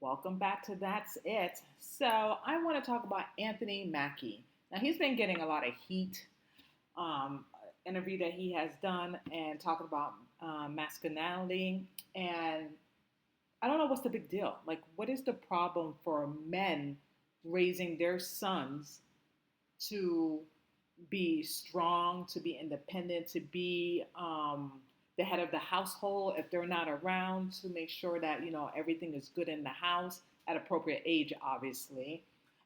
Welcome back to That's It. So, I want to talk about Anthony Mackie. Now, he's been getting a lot of heat, um, interview that he has done, and talking about masculinity. And I don't know what's the big deal. Like, what is the problem for men raising their sons to be strong, to be independent, to be the head of the household if they're not around, to make sure that everything is good in the house at appropriate age, obviously.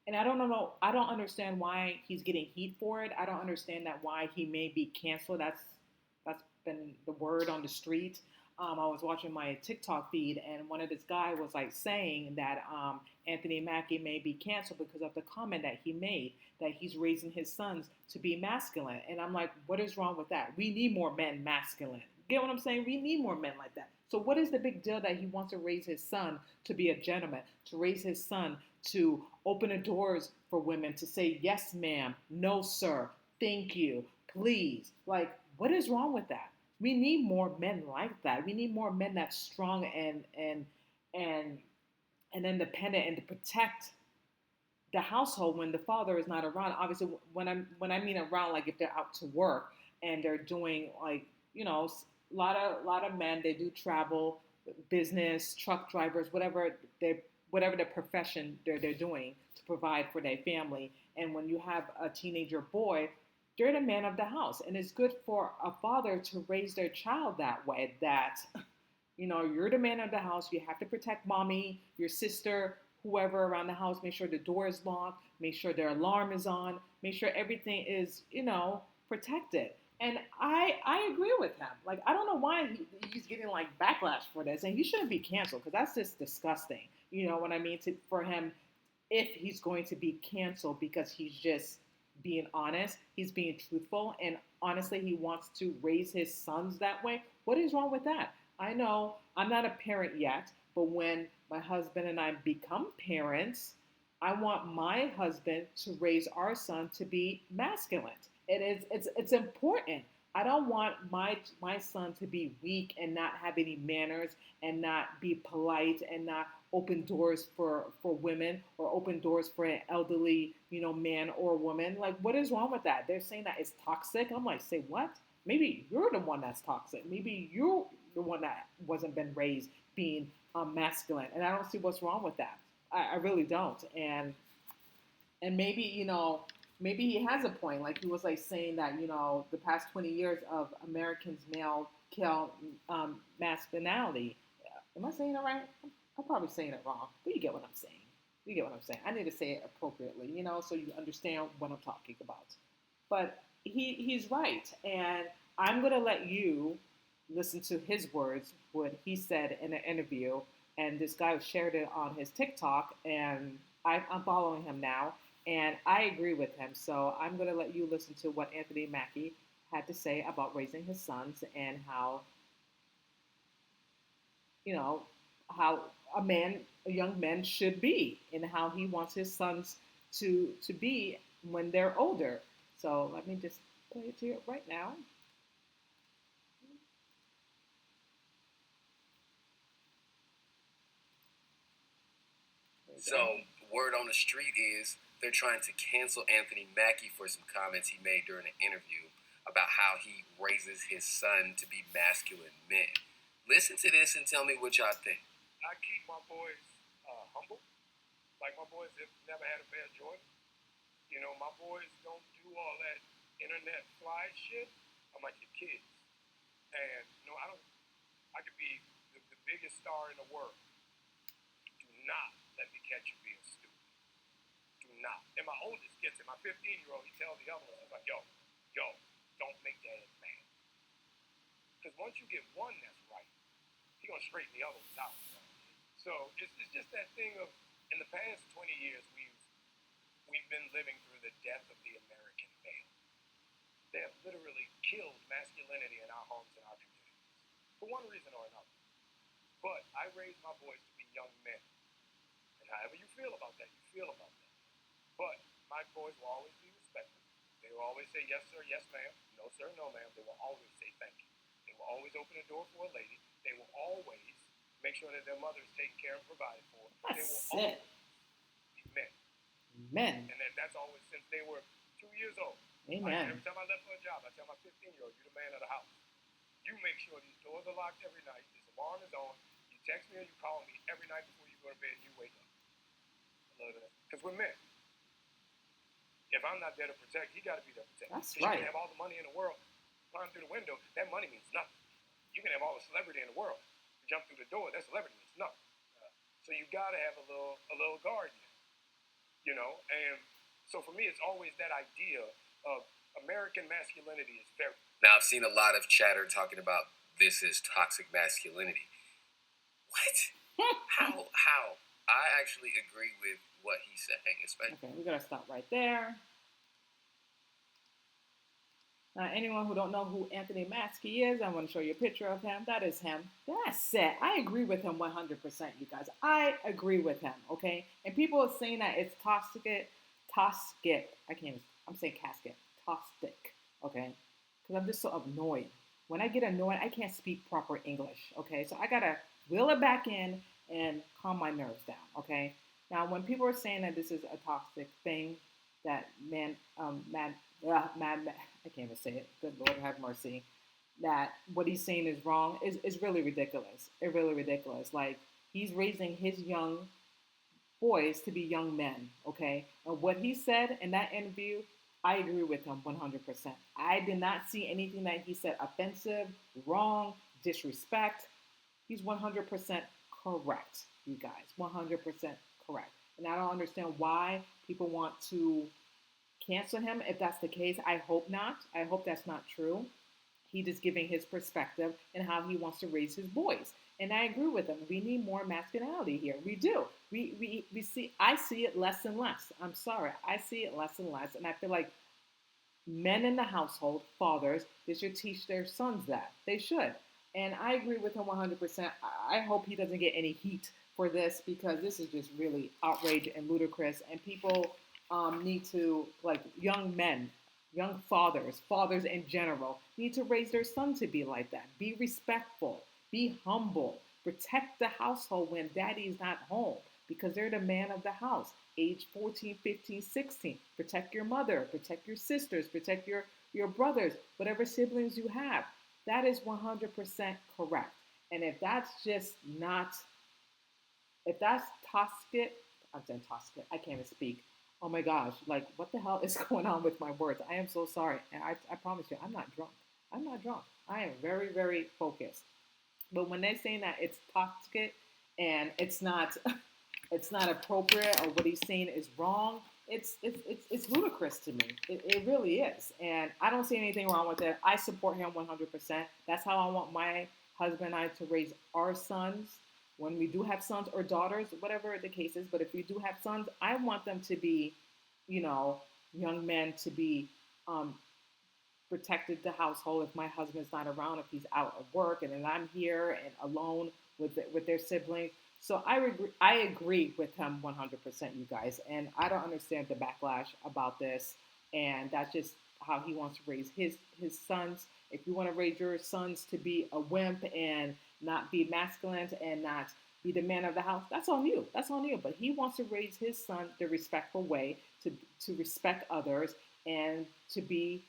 And I don't know. I don't understand why he's getting heat for it. I don't understand that why he may be canceled. That's been the word on the street. I was watching my TikTok feed, and one of this guy was like saying that Anthony Mackie may be canceled because of the comment that he made that he's raising his sons to be masculine. And I'm like, what is wrong with that? We need more men masculine. Get what I'm saying? We need more men like that. So what is the big deal that he wants to raise his son to be a gentleman, to raise his son to open the doors for women, to say yes, ma'am, no, sir, thank you, please? Like, what is wrong with that? We need more men like that. We need more men that's strong and and independent and to protect the household when the father is not around. Obviously, when I mean around, like if they're out to work and they're doing like a lot of men, they do travel, business, truck drivers, whatever the profession they're doing to provide for their family. And when you have a teenager boy, they're the man of the house, and it's good for a father to raise their child that way. That you're the man of the house. You have to protect mommy, your sister, whoever around the house. Make sure the door is locked. Make sure their alarm is on. Make sure everything is, protected. And I agree with him. Like, I don't know why he's getting like backlash for this, and he shouldn't be canceled because that's just disgusting. You know what I mean? For him, if he's going to be canceled because he's just being honest, he's being truthful, and honestly, he wants to raise his sons that way. What is wrong with that? I know I'm not a parent yet, but when my husband and I become parents, I want my husband to raise our son to be masculine. It's important. I don't want my son to be weak and not have any manners and not be polite and not open doors for women or open doors for an elderly, man or woman. Like, what is wrong with that? They're saying that it's toxic. I'm like, say what? Maybe you're the one that's toxic. Maybe you're the one that wasn't been raised being masculine, and I don't see what's wrong with that. I really don't. And maybe maybe he has a point. Like he was like saying that the past 20 years of Americans male kill masculinity. Am I saying it right? I'm probably saying it wrong, but you get what I'm saying. You get what I'm saying. I need to say it appropriately, so you understand what I'm talking about. But he's right, and I'm gonna let you listen to his words, what he said in an interview, and this guy shared it on his TikTok, and I'm following him now, and I agree with him. So I'm gonna let you listen to what Anthony Mackie had to say about raising his sons and how how a young man should be, and how he wants his sons to be when they're older. So let me just play it to you right now. So, word on the street is they're trying to cancel Anthony Mackie for some comments he made during an interview about how he raises his son to be masculine men. Listen to this and tell me what y'all think. I keep my boys humble. Like my boys have never had a pair of Jordan. My boys don't do all that internet fly shit. I'm like your kids. And I don't. I could be the biggest star in the world. Do not let me catch you being stupid. Do not. And my oldest gets it. My 15-year-old, he tells the other ones, he's like, yo, don't make that mad. Because once you get one that's right, he's gonna straighten the other ones out. So it's just that thing of, in the past 20 years, we've been living through the death of the American male. They have literally killed masculinity in our homes and our communities for one reason or another. But I raised my boys to be young men. And however you feel about that, you feel about that. But my boys will always be respectful. They will always say yes, sir, yes, ma'am. No, sir, no, ma'am. They will always say thank you. They will always open the door for a lady. They will always make sure that their mother is taken care of and provided for. They That's will it. always be men. Men. And that's always since they were 2 years old. Amen. Like, every time I left for a job, I tell my 15-year-old, you're the man of the house. You make sure these doors are locked every night, this alarm is on, you text me or you call me every night before you go to bed and you wake up. I love that. Because we're men. If I'm not there to protect, he got to be there to protect. That's right. You right. can have all the money in the world, climb through the window, that money means nothing. You can have all the celebrity in the world, jump through the door, that celebrity means nothing. So you got to have a little guard, you know. And so for me, it's always that idea of American masculinity is very. Now, I've seen a lot of chatter talking about this is toxic masculinity. What? How? I actually agree with what he's saying, especially. Okay, we're gonna stop right there. Now, anyone who don't know who Anthony Mackie is, I want to show you a picture of him. That is him. That's it. I agree with him 100%, you guys. I agree with him, okay? And people are saying that it's toxic. I can't even, I'm saying casket. Toxic, okay? Because I'm just so annoyed. When I get annoyed, I can't speak proper English, okay? So I got to reel it back in and calm my nerves down, okay? Now, when people are saying that this is a toxic thing, that I can't even say it. Good Lord, have mercy. That what he's saying is wrong is really ridiculous. It's really ridiculous. Like, he's raising his young boys to be young men, okay? And what he said in that interview, I agree with him 100%. I did not see anything that he said offensive, wrong, disrespect. He's 100% correct, you guys. 100% correct. And I don't understand why people want to cancel him. If that's the case, I hope not. I hope that's not true. He's just giving his perspective and how he wants to raise his boys. And I agree with him. We need more masculinity here. We do. We see. I see it less and less. I'm sorry. I see it less and less. And I feel like men in the household, fathers, they should teach their sons that. They should. And I agree with him 100%. I hope he doesn't get any heat for this, because this is just really outrageous and ludicrous. And people need to, like, young men, young fathers in general, need to raise their son to be like that. Be respectful. Be humble. Protect the household when daddy is not home, because they're the man of the house. Age 14, 15, 16. Protect your mother. Protect your sisters. Protect your brothers. Whatever siblings you have. That is 100% correct. And if that's just not, if that's toxic, I'm saying toxic, I can't even speak. Oh my gosh, like, what the hell is going on with my words? I am so sorry. And I promise you, I'm not drunk. I'm not drunk. I am very, very focused. But when they're saying that it's toxic and it's not appropriate, or what he's saying is wrong, it's ludicrous to me. It really is. And I don't see anything wrong with it. I support him 100%. That's how I want my husband and I to raise our sons. When we do have sons or daughters, whatever the case is, but if we do have sons, I want them to be, young men, to be protected the household if my husband's not around, if he's out of work, and then I'm here and alone with their siblings. So I agree with him 100%, you guys, and I don't understand the backlash about this, and that's just how he wants to raise his sons. If you want to raise your sons to be a wimp and not be masculine and not be the man of the house, that's on you. That's on you. But he wants to raise his son the respectful way, to respect others and to be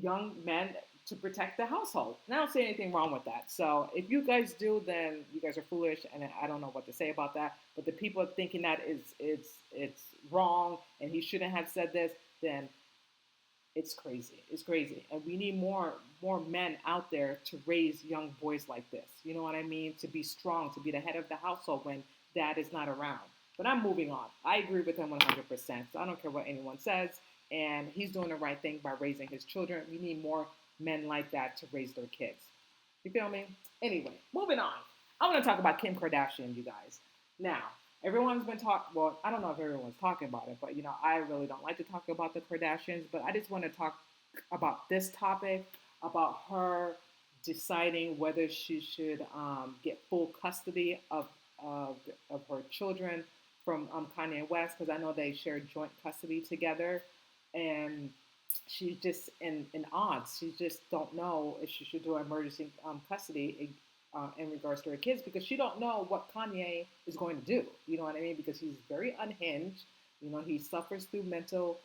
young men to protect the household. And I don't see anything wrong with that. So if you guys do, then you guys are foolish, and I don't know what to say about that. But the people thinking that it's wrong and he shouldn't have said this, then it's crazy. It's crazy. And we need more men out there to raise young boys like this. You know what I mean? To be strong, to be the head of the household when dad is not around. But I'm moving on. I agree with him 100%. So I don't care what anyone says. And he's doing the right thing by raising his children. We need more men like that to raise their kids. You feel me? Anyway, moving on. I want to talk about Kim Kardashian, you guys. Now, everyone's been talking, well, I don't know if everyone's talking about it, but, I really don't like to talk about the Kardashians, but I just want to talk about this topic, about her deciding whether she should get full custody of her children from Kanye West, because I know they share joint custody together, and she's just in odds. She just don't know if she should do emergency custody in regards to her kids because she don't know what Kanye is going to do. You know what I mean? Because he's very unhinged. You know, he suffers through mental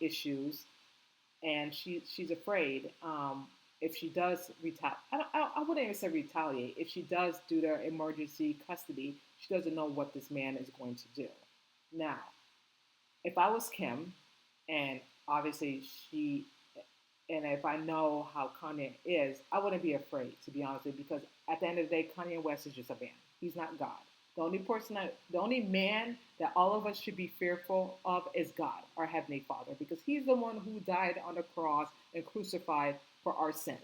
issues, and she's afraid if she does retaliate. I wouldn't even say retaliate. If she does do their emergency custody, she doesn't know what this man is going to do. Now, if I was Kim, and obviously she, and if I know how Kanye is, I wouldn't be afraid, to be honest with you, because at the end of the day, Kanye West is just a man. He's not God. The only man that all of us should be fearful of is God, our Heavenly Father, because He's the one who died on the cross and crucified for our sins.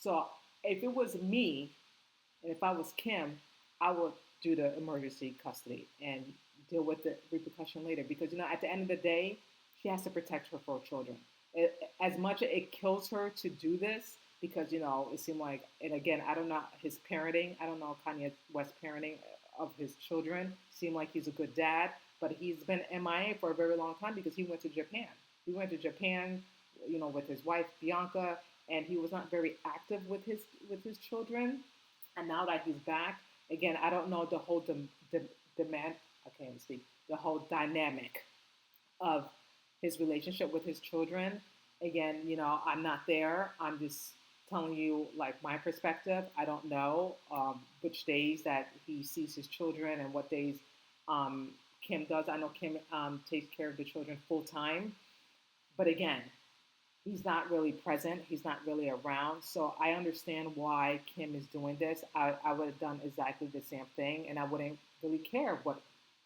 So if it was me, and if I was Kim, I would do the emergency custody and deal with the repercussion later, because at the end of the day, she has to protect her four children. As much as it kills her to do this, because it seemed like, and again, I don't know his parenting. I don't know Kanye West parenting of his children. Seemed like he's a good dad, but he's been MIA for a very long time because he went to Japan. He went to Japan, with his wife Bianca, and he was not very active with his children. And now that he's back, again, I don't know the whole demand. I can't even speak. The whole dynamic of his relationship with his children. Again, I'm not there. I'm just telling you like my perspective. I don't know which days that he sees his children and what days Kim does. I know Kim takes care of the children full time, but again, he's not really present. He's not really around. So I understand why Kim is doing this. I would have done exactly the same thing, and I wouldn't really care what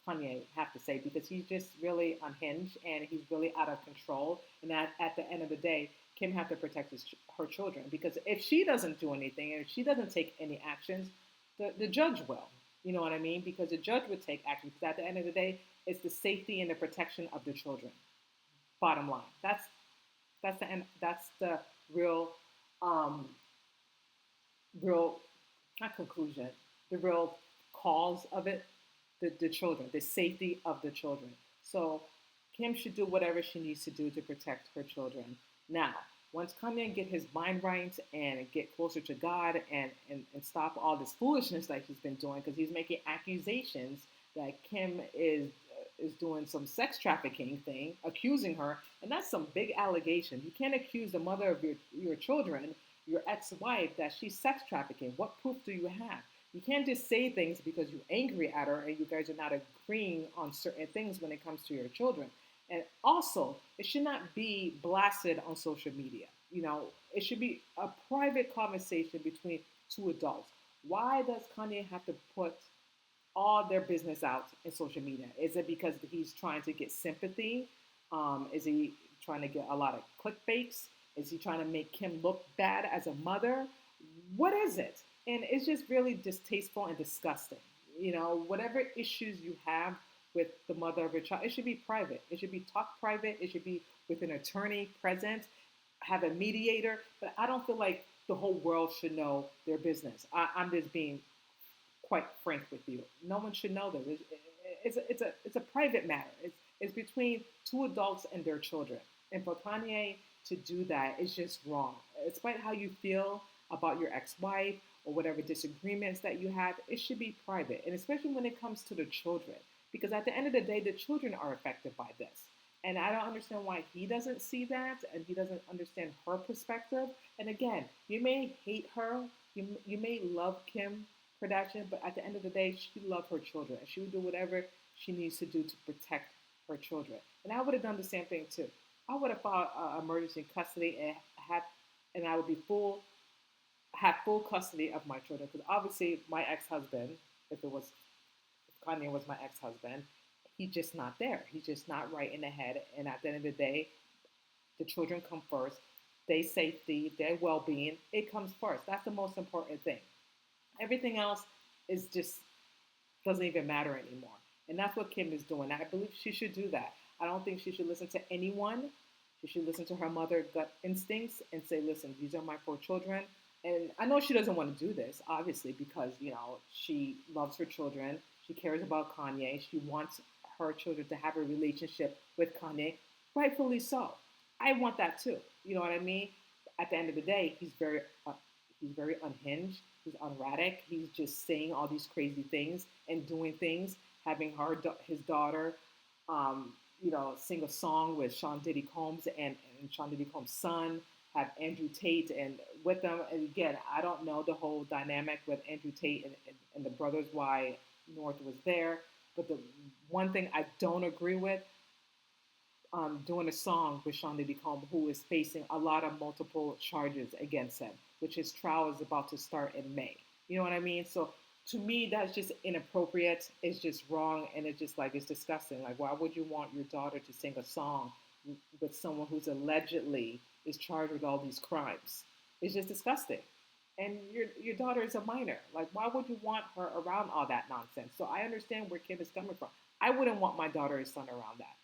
Kanye have to say because he's just really unhinged and he's really out of control. And at the end of the day, Kim have to protect her children because if she doesn't do anything and if she doesn't take any actions, the judge will. You know what I mean? Because the judge would take action because at the end of the day, it's the safety and the protection of the children. Bottom line. That's the end. That's the real, real, not conclusion. The real cause of it. The children, the safety of the children. So Kim should do whatever she needs to do to protect her children. Now, once Kanye get his mind right and get closer to God and stop all this foolishness that he's been doing, because he's making accusations that Kim is doing some sex trafficking thing, accusing her, and that's some big allegation. You can't accuse the mother of your children, your ex-wife, that she's sex trafficking. What proof do you have? You can't just say things because you're angry at her and you guys are not agreeing on certain things when it comes to your children. And also, it should not be blasted on social media. It should be a private conversation between two adults. Why does Kanye have to put all their business out in social media? Is it because he's trying to get sympathy? Is he trying to get a lot of clickbaits? Is he trying to make Kim look bad as a mother? What is it? And it's just really distasteful and disgusting. Whatever issues you have with the mother of your child, it should be private. It should be talked private. It should be with an attorney present, have a mediator. But I don't feel like the whole world should know their business. I'm just being quite frank with you. No one should know this. It's a private matter. It's between two adults and their children. And for Kanye to do that is just wrong. Despite how you feel about your ex-wife or whatever disagreements that you have, it should be private. And especially when it comes to the children, because at the end of the day, the children are affected by this. And I don't understand why he doesn't see that and he doesn't understand her perspective. And again, you may hate her, you may love Kim Kardashian, but at the end of the day, she loves her children. And she would do whatever she needs to do to protect her children. And I would have done the same thing too. I would have filed emergency custody and I would have full custody of my children. Because obviously my ex-husband, if Kanye was my ex-husband, he's just not there. He's just not right in the head. And at the end of the day, the children come first. Their safety, their well-being, it comes first. That's the most important thing. Everything else is just doesn't even matter anymore. And that's what Kim is doing. I believe she should do that. I don't think she should listen to anyone. She should listen to her mother gut instincts and say, listen, these are my four children. And I know she doesn't want to do this, obviously, because, she loves her children. She cares about Kanye. She wants her children to have a relationship with Kanye. Rightfully so. I want that too. You know what I mean? At the end of the day, he's very unhinged. He's erratic. He's just saying all these crazy things and doing things. Having his daughter, sing a song with Sean Diddy Combs and Sean Diddy Combs' son. Have Andrew Tate and with them. And again, I don't know the whole dynamic with Andrew Tate and the brothers, why North was there. But the one thing I don't agree with, doing a song with Sean Diddy Combs, who is facing a lot of multiple charges against him, which his trial is about to start in May. You know what I mean? So to me, that's just inappropriate. It's just wrong, and it's just like it's disgusting. Like, why would you want your daughter to sing a song with someone who's allegedly is charged with all these crimes? It's just disgusting. And your daughter is a minor. Like, why would you want her around all that nonsense? So I understand where Kim is coming from. I wouldn't want my daughter or son around that.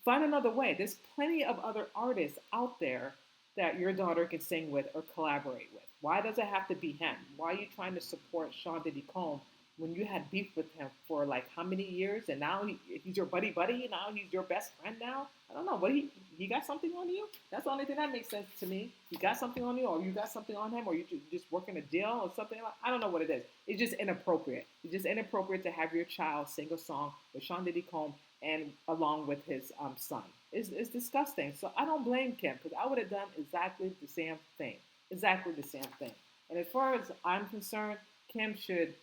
Find another way. There's plenty of other artists out there that your daughter can sing with or collaborate with. Why does it have to be him? Why are you trying to support Sean Diddy Combs when you had beef with him for like how many years, and now he's your buddy, now he's your best friend now? I don't know. What he got something on you? That's the only thing that makes sense to me. He got something on you, or you got something on him, or you just working a deal or something like. I don't know what it is. It's just inappropriate. It's just inappropriate to have your child sing a song with Sean Diddy Combs and along with his son. It's disgusting. So I don't blame Kim, because I would have done exactly the same thing. Exactly the same thing. And as far as I'm concerned, Kim should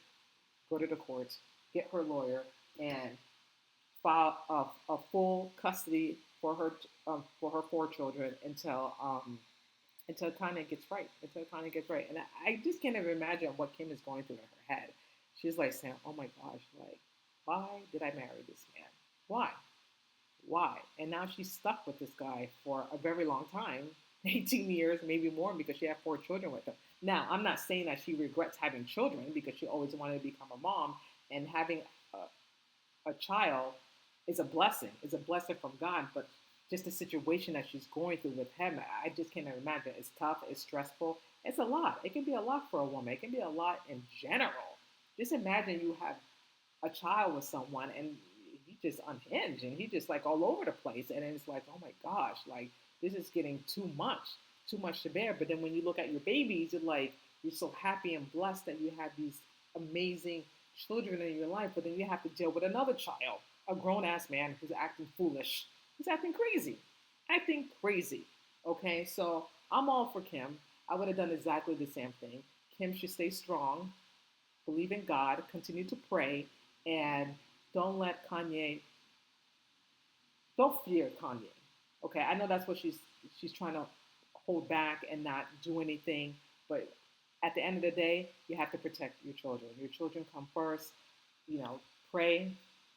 go to the courts, get her lawyer, and file a full custody for her 4 children until Kanye gets right. Until Kanye gets right. And I just can't even imagine what Kim is going through in her head. She's like saying, "Oh my gosh, like, why did I marry this man? Why? Why?" And now she's stuck with this guy for a very long time, 18 years, maybe more, because she had 4 children with him. Now, I'm not saying that she regrets having children, because she always wanted to become a mom, and having a child is a blessing. It's a blessing from God, but just the situation that she's going through with him, I just can't imagine. It's tough. It's stressful. It's a lot. It can be a lot for a woman. It can be a lot in general. Just imagine you have a child with someone and he just unhinged and he just like all over the place. And it's like, oh my gosh, like this is getting too much to bear. But then when you look at your babies, you're so happy and blessed that you have these amazing children in your life, but then you have to deal with another child, a grown-ass man who's acting foolish. He's acting crazy. Acting crazy. Okay, so I'm all for Kim. I would have done exactly the same thing. Kim should stay strong, believe in God, continue to pray, and don't fear Kanye. Okay, I know that's what she's trying to hold back and not do anything, but at the end of the day, you have to protect your children. Your children come first. Pray.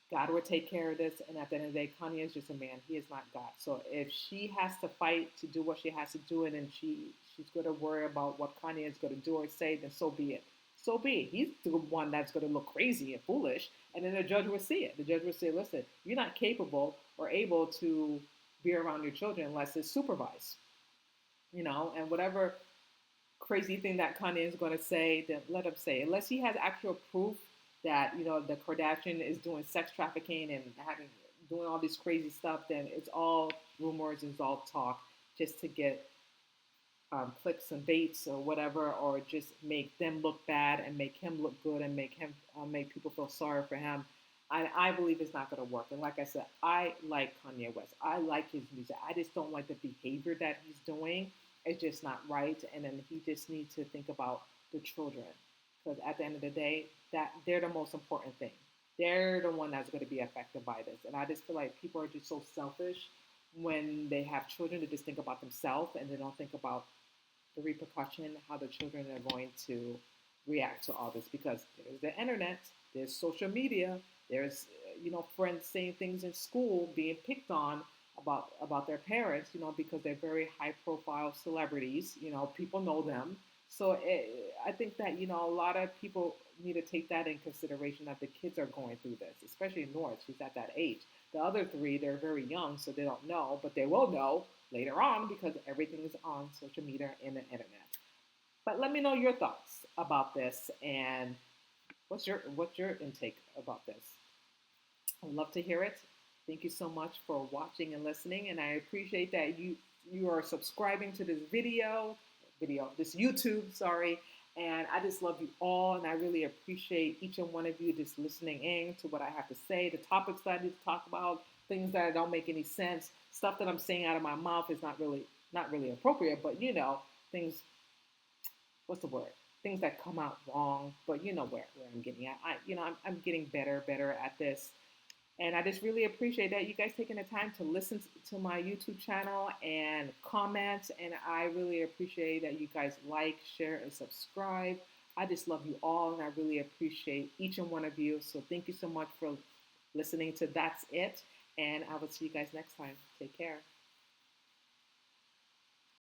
God will take care of this. And at the end of the day, Kanye is just a man. He is not God. So if she has to fight to do what she has to do, and then she's going to worry about what Kanye is going to do or say, then so be it. So be it. He's the one that's going to look crazy and foolish. And then the judge will see it. The judge will say, listen, you're not capable or able to be around your children unless it's supervised. And whatever crazy thing that Kanye is going to say, then let him say. Unless he has actual proof that, the Kardashian is doing sex trafficking and doing all this crazy stuff, then it's all rumors and it's all talk just to get clicks and baits or whatever, or just make them look bad and make him look good and make people feel sorry for him. I believe it's not going to work. And like I said, I like Kanye West. I like his music. I just don't like the behavior that he's doing. It's just not right. And then he just needs to think about the children. Because at the end of the day, that they're the most important thing. They're the one that's going to be affected by this. And I just feel like people are just so selfish when they have children. They just think about themselves and they don't think about the repercussion, how the children are going to react to all this. Because there's the internet, there's social media, there's friends saying things in school, being picked on about their parents, because they're very high profile celebrities, people know them. So I think that, a lot of people need to take that in consideration, that the kids are going through this, especially North. She's at that age. The other 3, they're very young, so they don't know, but they will know later on because everything is on social media and the internet. But let me know your thoughts about this and what's your intake about this. I'd love to hear it. Thank you so much for watching and listening, and I appreciate that you are subscribing to this this YouTube, sorry, And I just love you all, and I really appreciate each and one of you just listening in to what I have to say, the topics that I need to talk about, things that don't make any sense, stuff that I'm saying out of my mouth is not really appropriate, but things, what's the word? Things that come out wrong, but you know where I'm getting at. I'm getting better at this. And I just really appreciate that you guys taking the time to listen to my YouTube channel and comment. And I really appreciate that you guys like, share, and subscribe. I just love you all, and I really appreciate each and one of you. So thank you so much for listening to That's It. And I will see you guys next time. Take care.